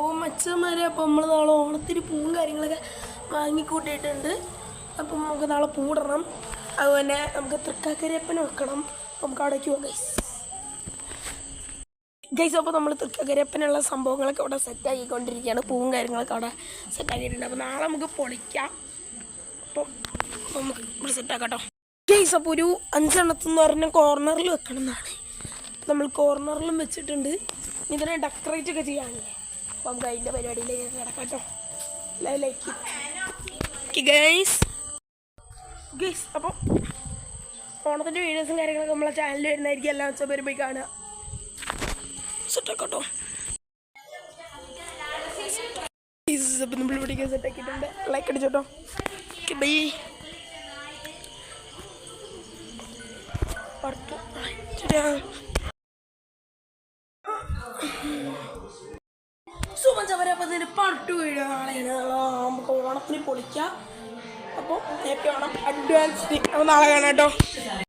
ഓ മച്ചന്മാരെ, അപ്പോൾ നമ്മൾ നാളെ ഓണത്തിന് പൂവും കാര്യങ്ങളൊക്കെ വാങ്ങിക്കൂട്ടിയിട്ടുണ്ട്. അപ്പം നമുക്ക് നാളെ പൂടണം. അതുപോലെ നമുക്ക് തൃക്കാക്കരയപ്പന വെക്കണം. നമുക്ക് അവിടേക്ക് പോകാം ഗൈസ്. അപ്പോൾ നമ്മൾ തൃക്കാക്കരയപ്പനുള്ള സംഭവങ്ങളൊക്കെ അവിടെ സെറ്റാക്കിക്കൊണ്ടിരിക്കുകയാണ്. പൂവും കാര്യങ്ങളൊക്കെ അവിടെ സെറ്റാക്കിയിട്ടുണ്ട്. അപ്പോൾ നാളെ നമുക്ക് പൊളിക്കാം. അപ്പം നമുക്ക് ഇവിടെ സെറ്റാക്കാം ഗൈസ്. അപ്പോൾ ഒരു 5 എണ്ണത്തെന്ന് പറഞ്ഞാൽ കോർണറിൽ വെക്കണം എന്നാണ്. നമ്മൾ കോർണറിലും വെച്ചിട്ടുണ്ട്. ഇതിനെ ഡെക്കറേറ്റ് ഒക്കെ ചെയ്യാനില്ലേ. അപ്പം നമുക്ക് അതിൻ്റെ പരിപാടിയിലേക്ക് കിടക്കാം കേട്ടോ. Like guys. അപ്പം ഓണത്തിൻ്റെ വീഡിയോസും കാര്യങ്ങളൊക്കെ നമ്മളെ ചാനലിൽ വരുന്നതായിരിക്കും. എല്ലാ ദിവസവും പേര് പോയി കാണുക. സെറ്റാക്കട്ടോ. അപ്പം നമ്മൾ ഇവിടെ സെറ്റാക്കിയിട്ടുണ്ട്. ലൈക്ക് അടിച്ചോട്ടോ. ബൈ. സുമഞ്ചവരെ അപ്പം ഇതിന് പാട്ട് വീഡിയോ നാളെയാണ്. നമുക്ക് ഓണത്തിന് പൊളിക്കാം. അപ്പോൾ ഹാപ്പി ഓണം, അഡ്വാൻസ്. അപ്പോൾ നാളെ കാണാം കേട്ടോ.